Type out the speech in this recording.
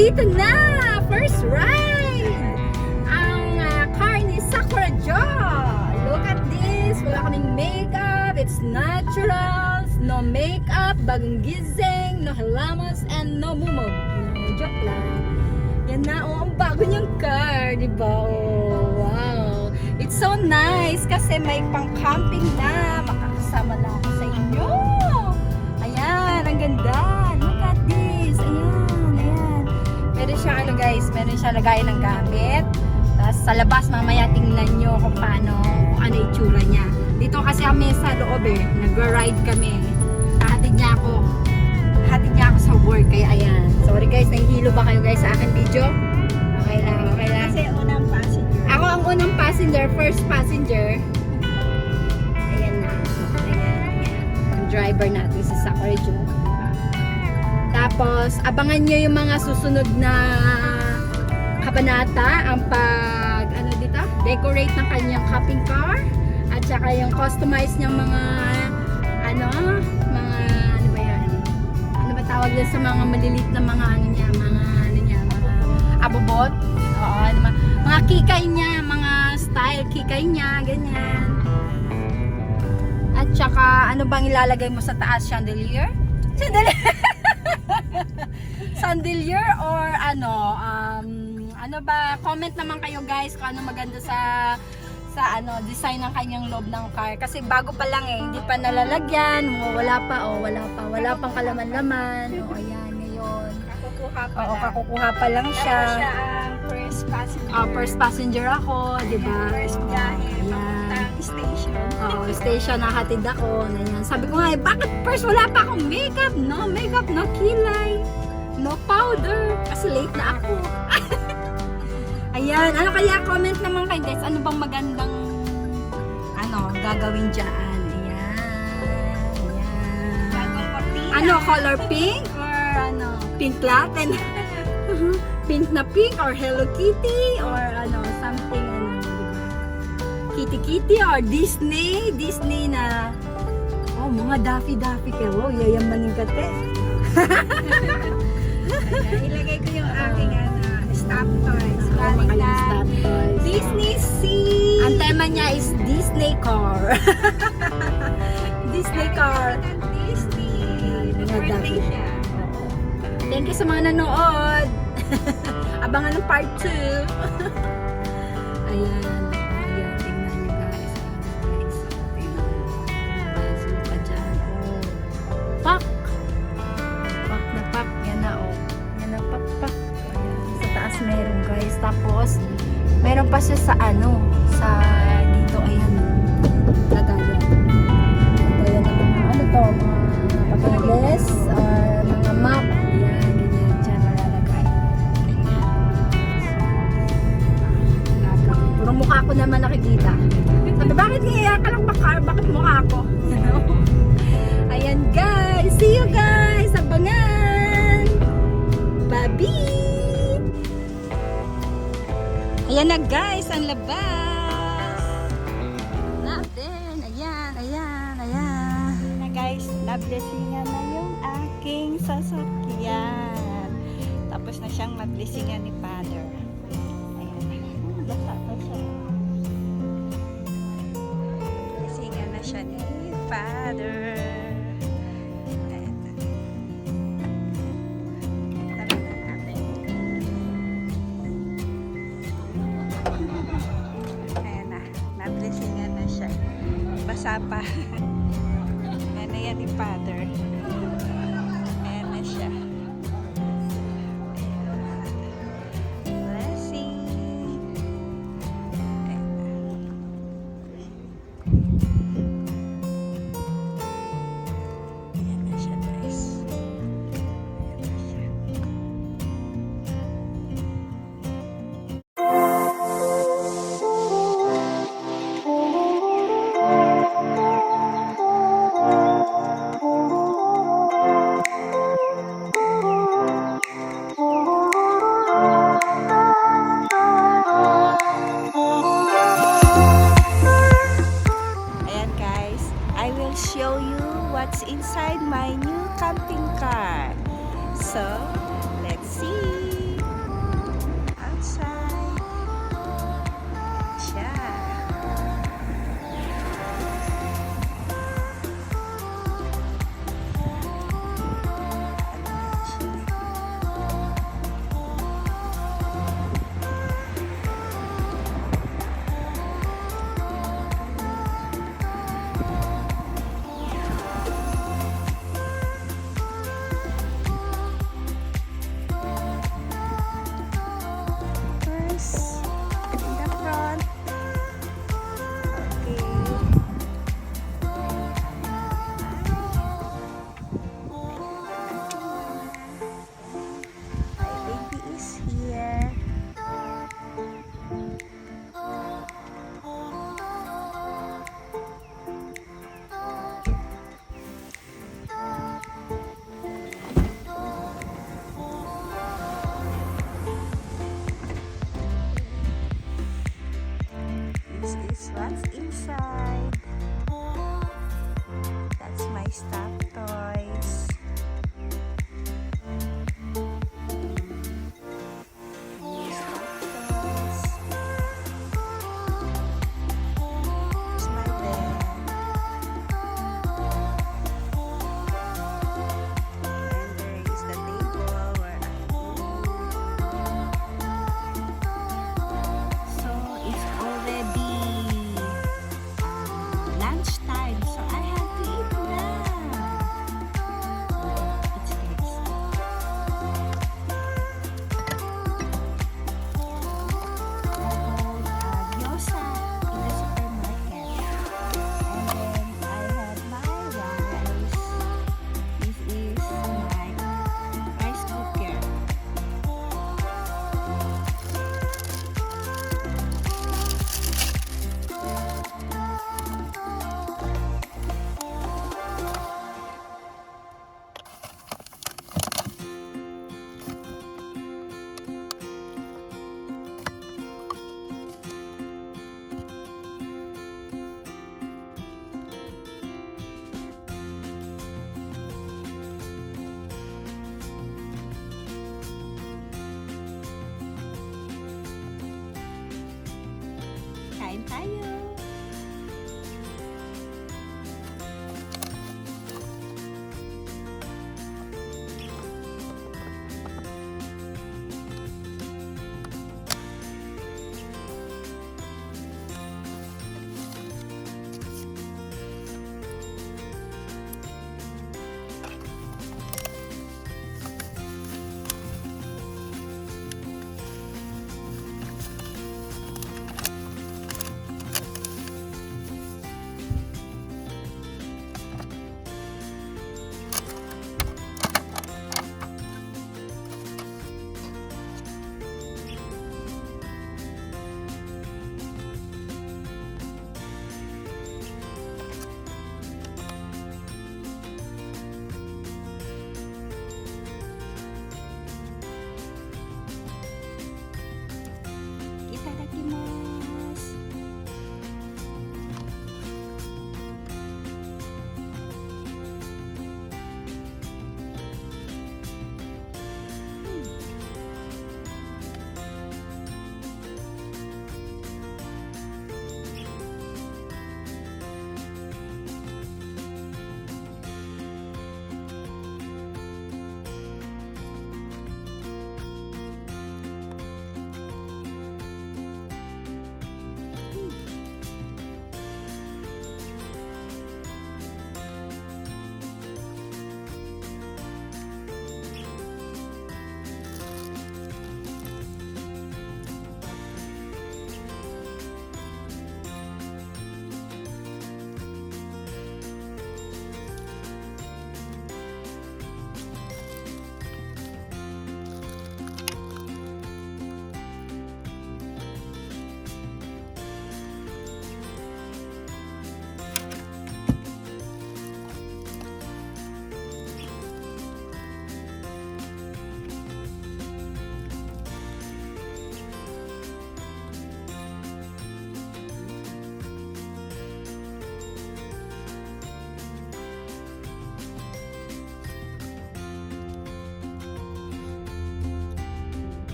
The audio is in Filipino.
nandito na! First ride! Ang car ni Sakura Jo. Look at this. Wala kaming makeup. It's natural. No makeup. Bagong gising. No halamas. And no mumog. No, joke lang. Yan na. Oh, ang bago niyang car. Diba? Oh, wow. It's so nice kasi may pang-camping na. Makakasama na ako sa inyo. Ayan. Ang ganda. Look at this. Ayan. Ayan. Meron siya ano guys. Meron siya lagayan ng gamit. Tapos sa labas mamaya tingnan nyo kung paano, kung ano itsura niya. Dito kasi kami sa loob nag-ride kami. Hatid niya ako sa work. Kaya ayan. Sorry guys, nahihilo ba kayo guys sa akin video? Okay lang, okay lang. Kasi unang passenger. Ako ang unang passenger, first passenger. Ayan na. Ayan, ayan. Ang driver natin si Sakura Jo. Tapos, abangan nyo yung mga susunod na kabanata, ang decorate ng kanyang camping car at saka yung customize niyang mga ano ba yan? Ano ba tawag din sa mga maliliit na mga mga abobot? Oo, mga kikay niya, mga style kikay niya, ganyan. At saka ano bang ilalagay mo sa taas? Chandelier? Chandelier or ano ba, comment naman kayo guys kung ano maganda sa design ng kanyang loob ng car kasi bago pa lang hindi pa nalalagyan, wala pang kalaman-laman. Ayan, ngayon kakukuha pa lang siya. Ang first passenger. First passenger ako, di ba? First biyahe, ayan. station. Station nahatid ako. Ayan. Sabi ko nga, bakit first wala pa akong makeup? No makeup, no kilay, no powder kasi late na ako. Ayan, ano kaya comment naman kayo guys, ano bang magandang gagawin dyan? Ayan. Color pink or pink latte? Pink na pink or Hello Kitty or something Kitty or Disney na mga Daffy kayo, yayamanin ka te. Ilagay ko yung aking stop toys. Stop toys. Disney Sea. Ang tema niya is Disney car. Disney car. Disney. Birthday siya. Thank you sa mga nanood. Abangan ng part 2. Ayan. Ayan. Tingnan niyo guys. Pasok pa dyan. Pak! Pak na pak. Yan na Yan na pak. Sa taas meron guys. Tapos, meron pa siya sa dito, ayan. Lagayan. Lagayan ng mga mga papeles, mga map. Ayan, ganyan. Diyan malalagay. Ganyan. Puro mukha ko naman nakikita. Sabi, bakit iiyak ka lang ba car? Bakit mukha ko? Ayan guys. See you guys. Abangan. Bye-bye. Ayan na guys, ang labas natin. Ayan. Ayan na guys, na-blessingan na yung aking sasakyan. Tapos na siyang mag-blessingan ni Father. Ayan. Basta pa siya. Blessingan na siya ni Father. Ayan na. Tara na natin. Ayan na, na-blessingan na siya. Basa pa. Ayan na yan ni Father. Ayan na siya. Ayan. Blessing. Ayan na. Ayan na siya guys. Ayan na siya. Show you what's inside my new camping car. So, let's see. stuffed toys. Kain tayo!